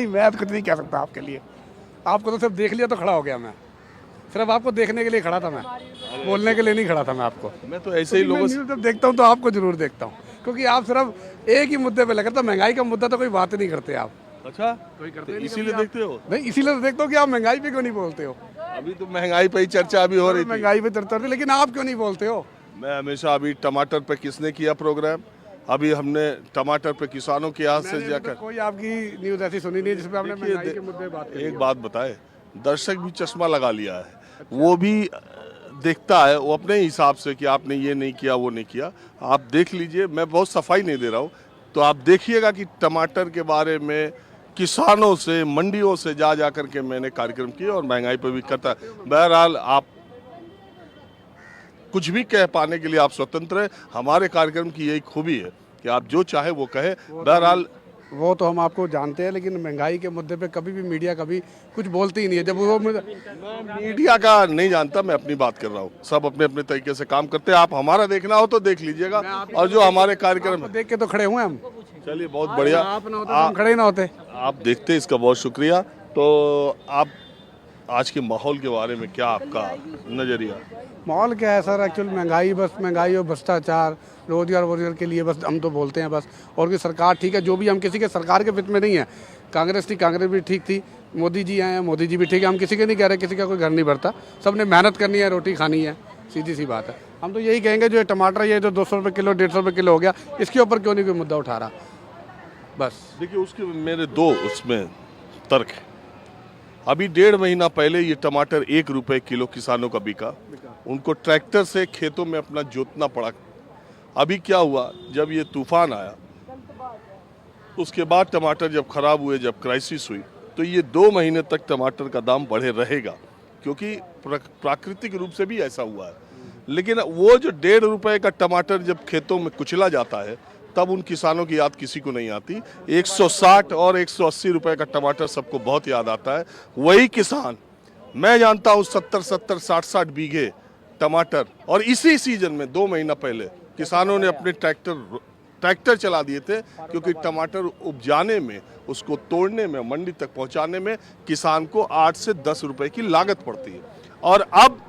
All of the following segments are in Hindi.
नहीं, मैं कुछ नहीं कह सकता आपके लिए। आपको तो सिर्फ देख लिया तो खड़ा हो गया मैं, सिर्फ आपको देखने के लिए खड़ा था मैं, बोलने के लिए नहीं खड़ा था मैं आपको। मैं तो ऐसे ही लोगों से न्यूज़ जब देखता हूँ तो आपको जरूर देखता हूँ, क्योंकि आप सिर्फ एक ही मुद्दे पे लगे, तो महंगाई का मुद्दा तो कोई बात ही नहीं करते आप। अच्छा कोई करते तो नहीं इसीलिए कभी देखते हो? नहीं, इसीलिए तो देखता हूँ कि आप महंगाई पे क्यों नहीं बोलते हो। अभी तो महंगाई पे ही चर्चा अभी हो रही थी। महंगाई पे चर्चा होती, लेकिन आप क्यों नहीं बोलते हो। मैं हमेशा अभी टमाटर पे किसने किया प्रोग्राम, अभी हमने टमाटर पे किसानों के हाथ से मैंने अभी जाकर तक कोई आपकी न्यूज़ ऐसी सुनी नहीं जिसपे आपने देखिए, महंगाई के मुद्दे बात करी एक हो। बात बताए, दर्शक भी चश्मा लगा लिया है, वो भी देखता है वो अपने हिसाब से कि आपने ये नहीं किया वो नहीं किया। आप देख लीजिए, मैं बहुत सफाई नहीं दे रहा हूँ, तो आप देखिएगा कि टमाटर के बारे में किसानों से मंडियों से जा करके मैंने कार्यक्रम किए और महंगाई पर भी करता है। बहरहाल आप कुछ भी कह पाने के लिए आप स्वतंत्र हैं। हमारे कार्यक्रम की यही खूबी है कि आप जो चाहे वो कहे। बहरहाल वो तो हम आपको जानते हैं, लेकिन महंगाई के मुद्दे पे कभी भी मीडिया कभी कुछ बोलती ही नहीं है। जब वो मीडिया का नहीं जानता, मैं अपनी बात कर रहा हूँ। सब अपने अपने तरीके से काम करते हैं। आप हमारा देखना हो तो देख लीजिएगा, और जो हमारे कार्यक्रम है, देख के तो खड़े हुए हम। चलिए बहुत बढ़िया। आप ना होते तो हम खड़े ही ना होते। आप देखते हैं, इसका बहुत शुक्रिया। तो आप आज के माहौल के बारे में क्या आपका नजरिया? माहौल क्या है सर, एक्चुअल महंगाई, बस महंगाई और भ्रष्टाचार, रोजगार के लिए बस हम तो बोलते हैं बस। और की सरकार ठीक है, जो भी, हम किसी के सरकार के हित में नहीं है। कांग्रेस थी, कांग्रेस भी ठीक थी, मोदी जी आए हैं, मोदी जी भी ठीक है। हम किसी के नहीं कह रहे, किसी का कोई घर नहीं भरता, सबने मेहनत करनी है, रोटी खानी है, सीधी सी बात है। हम तो यही कहेंगे, जो टमाटर ये जो 200 रुपये किलो 150 रुपये किलो हो गया, इसके ऊपर क्यों नहीं कोई मुद्दा उठा रहा। बस देखिए, उसके मेरे दो उसमें तर्क है। अभी 1.5 महीना पहले ये टमाटर 1 रुपए किलो किसानों का बिका, उनको ट्रैक्टर से खेतों में अपना जोतना पड़ा। अभी क्या हुआ, जब ये तूफान आया, उसके बाद टमाटर जब खराब हुए, जब क्राइसिस हुई, तो ये 2 महीने तक टमाटर का दाम बढ़े रहेगा, क्योंकि प्राकृतिक रूप से भी ऐसा हुआ है। लेकिन वो जो 1.5 रुपए का टमाटर जब खेतों में कुचला जाता है, तब उन किसानों की याद किसी को नहीं आती। 160 और 180 रुपए का टमाटर सबको बहुत याद आता है। वही किसान, मैं जानता हूँ 70-70, 60-60 बीघे टमाटर, और इसी सीजन में 2 महीना पहले किसानों ने अपने ट्रैक्टर चला दिए थे, क्योंकि टमाटर उपजाने में, उसको तोड़ने में, मंडी तक पहुंचाने में किसान को 8 से 10 रुपए की लागत पड़ती है। और अब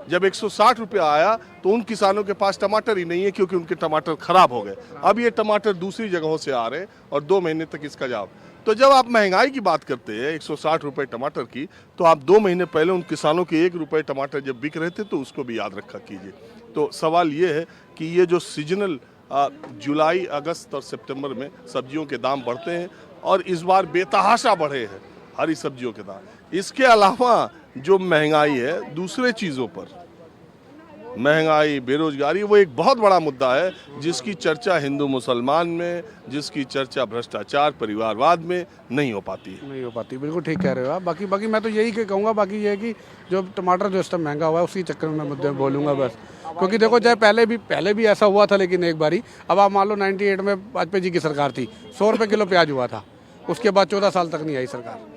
जब 160 रुपया आया, तो उन किसानों के पास टमाटर ही नहीं है, क्योंकि उनके टमाटर खराब हो गए। अब ये टमाटर दूसरी जगहों से आ रहे हैं और 2 महीने तक इसका जाओ। तो जब आप महंगाई की बात करते हैं 160 रुपए टमाटर की, तो आप 2 महीने पहले उन किसानों के 1 रुपए टमाटर जब बिक रहे थे, तो उसको भी याद रखा कीजिए। तो सवाल ये है कि ये जो सीजनल जुलाई, अगस्त और सितंबर में सब्जियों के दाम बढ़ते हैं, और इस बार बेतहाशा बढ़े हैं हरी सब्जियों के दाम। इसके अलावा जो महंगाई है दूसरे चीज़ों पर, महंगाई, बेरोजगारी, वो एक बहुत बड़ा मुद्दा है, जिसकी चर्चा हिंदू मुसलमान में, जिसकी चर्चा भ्रष्टाचार, परिवारवाद में नहीं हो पाती है। नहीं हो पाती, बिल्कुल ठीक कह रहे हो आप। बाकी मैं तो यही कहूँगा, बाकी ये है कि जो टमाटर जो इस टाइम महंगा हुआ है, उसी चक्कर में मुद्दे में बोलूँगा बस। क्योंकि देखो, चाहे पहले भी ऐसा हुआ था, लेकिन एक बारी, अब आप मान लो 98 में वाजपेयी जी की सरकार थी, 100 रुपये किलो प्याज हुआ था, उसके बाद 14 साल तक नहीं आई सरकार।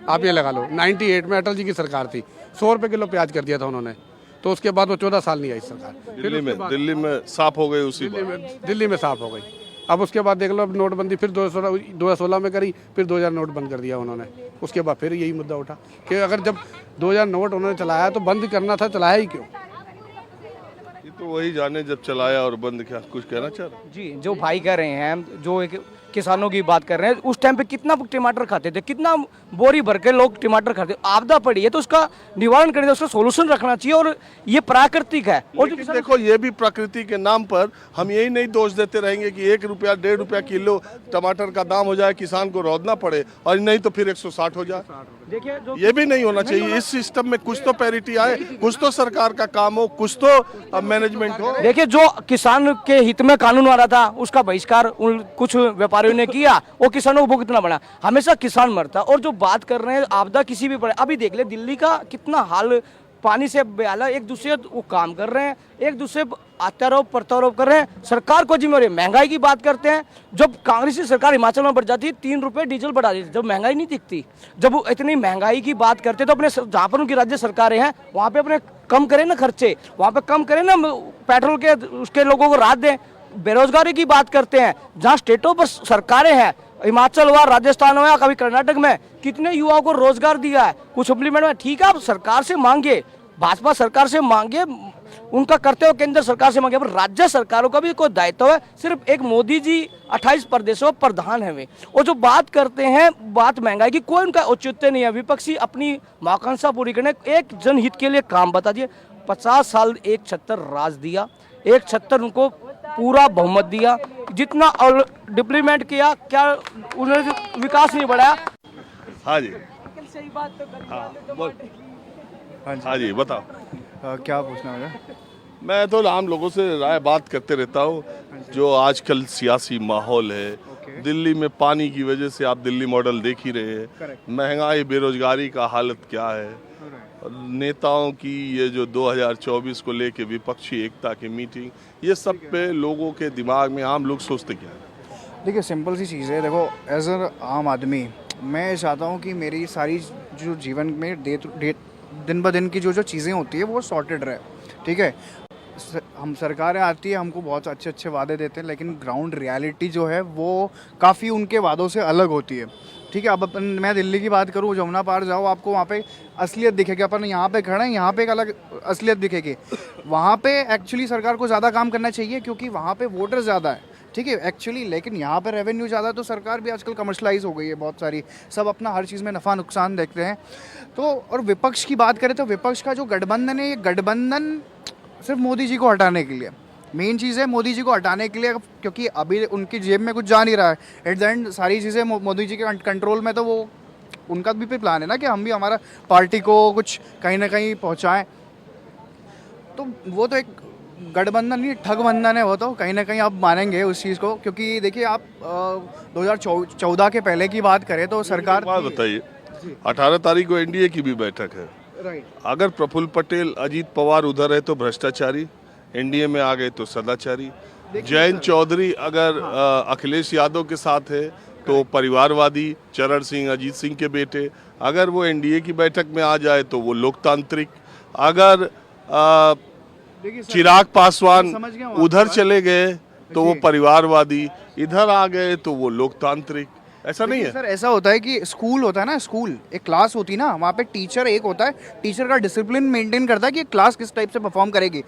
आप ये लगा लो, 98 में अटल जी की सरकार थी, 100 रुपये किलो प्याज कर दिया था उन्होंने, तो उसके बाद वो 14 साल नहीं आई सरकार। दिल्ली में साफ हो गई, उसी दिल्ली में साफ हो गई। अब उसके बाद देख लो, अब नोटबंदी फिर 2016 में करी, फिर 2000 नोट बंद कर दिया उन्होंने। उसके बाद फिर यही मुद्दा उठा कि अगर जब 2000 नोट उन्होंने चलाया तो बंद करना था, चलाया ही क्यों। ये तो वही जाने जब चलाया और बंद किया। कुछ कहना चाह रहे जी, जो भाई कह रहे हैं, जो एक किसानों की बात कर रहे हैं, उस टाइम पे कितना टमाटर खाते थे, कितना बोरी भर के लोग टमाटर खाते। आपदा पड़ी है तो उसका निवारण करने, उसका सोल्यूशन रखना चाहिए, और ये प्राकृतिक है। और जो देखो, ये भी प्रकृति के नाम पर हम यही नहीं दोष देते रहेंगे कि 1 रुपया 1.5 रुपया किलो टमाटर का दाम हो जाए, किसान को रौदना पड़े, और नहीं तो फिर 160 हो जाए। देखिए, ये भी नहीं होना चाहिए। इस सिस्टम में कुछ तो पैरिटी आए, कुछ तो सरकार का काम हो, कुछ तो मैनेजमेंट हो। देखिए, जो किसान के हित में कानून आ रहा था, उसका बहिष्कार उन कुछ व्यापारियों ने किया, वो किसानों को भुगतना पड़ा। हमेशा किसान मरता। और जो बात कर रहे हैं आपदा किसी भी पड़े, अभी देख ले दिल्ली का कितना हाल, पानी से बेहाल, एक दूसरे वो काम कर रहे हैं, एक दूसरे अत्यारोप प्रत्यारोप कर रहे हैं। सरकार को जिम्मेवारी। महंगाई की बात करते हैं, जब कांग्रेस की सरकार हिमाचल में बढ़ जाती है, 3 रुपए डीजल बढ़ा देती, जब महंगाई नहीं दिखती। जब वो इतनी महंगाई की बात करते तो अपने जहाँ पर उनकी राज्य सरकारें हैं, वहाँ पे अपने कम करें ना खर्चे, वहाँ पे कम करें ना पेट्रोल के, उसके लोगों को राहत दें। बेरोजगारी की बात करते हैं, जहाँ स्टेटों पर सरकारें हैं, हिमाचल हुआ, राजस्थान हुआ, कभी कर्नाटक में कितने युवाओं को रोजगार दिया है, कुछ सप्लीमेंट में। ठीक है, आप सरकार से मांगे, भाजपा सरकार से मांगे, उनका करते हो केंद्र सरकार से मांगे, पर राज्य सरकारों का भी कोई दायित्व है। सिर्फ एक मोदी जी 28 प्रदेशों में प्रधान है वे, और जो बात करते हैं बात महंगाई की, कोई उनका औचित्य नहीं है। विपक्षी अपनी महत्वाकांक्षा पूरी करने एक जनहित के लिए काम बता दिए। 50 साल एक छत्तर राज दिया, एक छत्तर उनको पूरा बहुमत दिया, जितना और डिप्लीमेंट किया, क्या उन्होंने विकास नहीं बढ़ाया। हाँ जी, सही बात तो हाँ जी बताओ। क्या पूछना मुझे? मैं तो आम लोगों से राय बात करते रहता हूँ। जो आजकल सियासी माहौल है, दिल्ली में पानी की वजह से आप दिल्ली मॉडल देख ही रहे हैं, महंगाई बेरोजगारी का हालत क्या है, और नेताओं की ये जो 2024 को लेके विपक्षी एकता की मीटिंग, ये सब पे लोगों के दिमाग में आम लोग सोचते क्या है? देखिए सिंपल सी चीज़ है। देखो एज अ आम आदमी मैं चाहता हूँ कि मेरी सारी जो जीवन में दिन ब दिन की जो चीज़ें होती है वो सॉर्टेड रहे। ठीक है, हम सरकारें आती है, हमको बहुत अच्छे अच्छे वादे देते हैं, लेकिन ग्राउंड रियलिटी जो है वो काफ़ी उनके वादों से अलग होती है। ठीक है, अब मैं दिल्ली की बात करूँ, जमुना पार जाओ, आपको वहाँ पे असलियत दिखेगी। अपन यहाँ पे खड़े हैं, यहाँ पे एक अलग असलियत दिखेगी। वहाँ पे एक्चुअली सरकार को ज़्यादा काम करना चाहिए, क्योंकि वहाँ पे वोटर ज़्यादा है। ठीक है एक्चुअली, लेकिन यहाँ पे रेवेन्यू ज़्यादा है, तो सरकार भी आजकल कमर्शलाइज हो गई है बहुत सारी, सब अपना हर चीज़ में नफ़ा नुकसान देखते हैं। तो और विपक्ष की बात करें तो विपक्ष का जो गठबंधन है, ये गठबंधन सिर्फ मोदी जी को हटाने के लिए, मेन चीज़ है मोदी जी को हटाने के लिए, क्योंकि अभी उनकी जेब में कुछ जा नहीं रहा है। एट द एंड सारी चीज़ें मोदी जी के कंट्रोल में, तो वो उनका भी प्लान है ना कि हम भी हमारा पार्टी को कुछ कहीं ना कहीं पहुँचाएँ। तो वो तो एक गठबंधन नहीं, ठगबंधन है वो तो, कहीं ना कहीं आप मानेंगे उस चीज़ को। क्योंकि देखिए आप 2014 के पहले की बात करें तो सरकार, बात बताइए, 18 तारीख को एनडीए की भी बैठक है। राइट, अगर प्रफुल्ल पटेल, अजीत पवार उधर है तो भ्रष्टाचारी, एनडीए में आ गए तो सदाचारी, जयंत चौधरी अगर अखिलेश यादव के साथ है तो परिवारवादी, चरण सिंह अजीत सिंह के बेटे, अगर वो एनडीए की बैठक में आ जाए तो वो लोकतांत्रिक, अगर चिराग पासवान उधर चले गए तो वो परिवारवादी, इधर आ गए तो वो लोकतांत्रिक। ऐसा नहीं है सर, ऐसा होता है कि स्कूल होता है ना, स्कूल एक क्लास होती है ना, वहाँ पे टीचर एक होता है, टीचर का डिसिप्लिन मेंटेन करता है कि क्लास किस टाइप से परफॉर्म करेगी।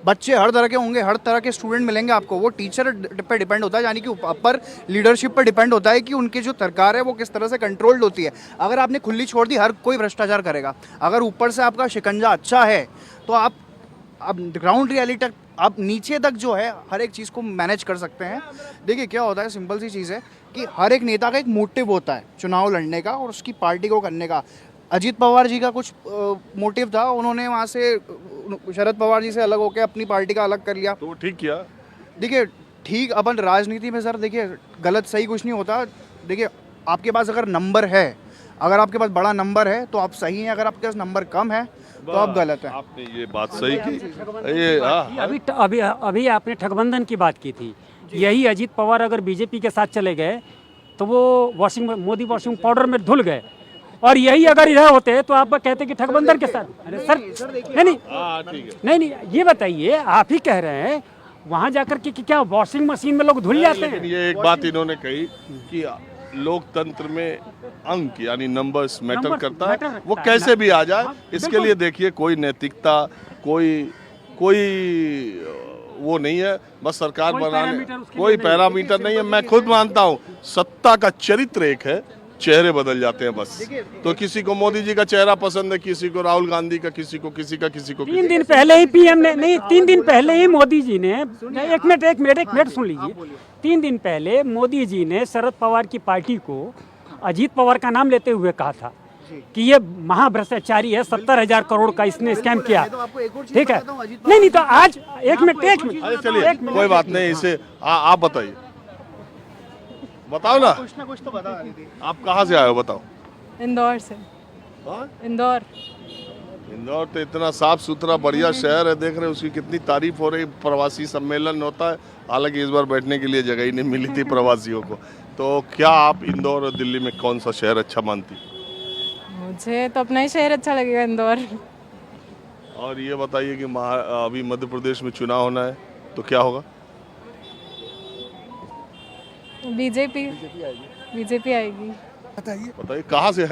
बच्चे हर तरह के होंगे, हर तरह के स्टूडेंट मिलेंगे आपको, वो टीचर पे डिपेंड होता है, यानी कि ऊपर लीडरशिप पर डिपेंड होता है कि उनकी जो सरकार है वो किस तरह से कंट्रोल्ड होती है। अगर आपने खुली छोड़ दी, हर कोई भ्रष्टाचार करेगा। अगर ऊपर से आपका शिकंजा अच्छा है तो आप ग्राउंड रियलिटी आप नीचे तक जो है हर एक चीज़ को मैनेज कर सकते हैं। देखिए क्या होता है, सिंपल सी चीज़ है कि हर एक नेता का एक मोटिव होता है चुनाव लड़ने का और उसकी पार्टी को करने का। अजीत पवार जी का कुछ मोटिव था, उन्होंने वहाँ से शरद पवार जी से अलग होकर अपनी पार्टी का अलग कर लिया, तो ठीक किया। देखिए ठीक, अपन राजनीति में सर देखिए गलत सही कुछ नहीं होता। देखिए आपके पास अगर नंबर है, अगर आपके पास बड़ा नंबर है तो आप सही हैं, अगर आपके पास नंबर कम है तो आप गलत हैं। आपने ये बात सही की। ये अभी आपने ठगबंधन की बात की थी। यही अजीत पवार अगर बीजेपी के साथ चले गए तो वो मोदी वॉशिंग पाउडर में धुल गए, और यही अगर इधर होते तो आप कहते कि ठगबंधन के साथ। अरे सर नहीं, ये बताइए, आप ही कह रहे हैं वहाँ जाकर के क्या वॉशिंग मशीन में लोग धुल जाते हैं? ये एक बात इन्होंने कही कि लोकतंत्र में अंक यानी नंबर्स मैटर करता है, वो कैसे भी आ जाए। इसके लिए देखिए कोई नैतिकता, कोई वो नहीं है, बस सरकार बनाने कोई पैरामीटर नहीं है। मैं खुद मानता हूँ सत्ता का चरित्र एक है, चेहरे बदल जाते हैं बस। तो किसी को मोदी जी का चेहरा पसंद है, किसी को राहुल गांधी का, किसी को 3 दिन पहले ही पीएम ने, नहीं 3 दिन पहले ही मोदी जी ने, एक मिनट सुन लीजिए। 3 दिन पहले मोदी जी ने शरद पवार की पार्टी को अजीत पवार का नाम लेते हुए कहा था कि ये महाभ्रष्टाचारी है, 70,000 करोड़ का इसने स्कैम किया। ठीक है, नहीं तो आज एक मिनट चलिए कोई बात नहीं, इसे आप बताइए, बताओ ना कुछ तो बता रही थी। आप कहाँ से आए हो बताओ? इंदौर से। इंदौर तो इतना साफ सुथरा बढ़िया शहर है, देख रहे हैं उसकी कितनी तारीफ हो रही। प्रवासी सम्मेलन होता है, हालांकि इस बार बैठने के लिए जगह ही नहीं मिली थी प्रवासियों को। तो क्या आप इंदौर और दिल्ली में कौन सा शहर अच्छा मानती? मुझे तो अपना ही शहर अच्छा लगेगा, इंदौर। और ये बताइए कि अभी मध्य प्रदेश में चुनाव होना है तो क्या होगा? बीजेपी। बीजेपी आएगी। बताइए कहाँ से है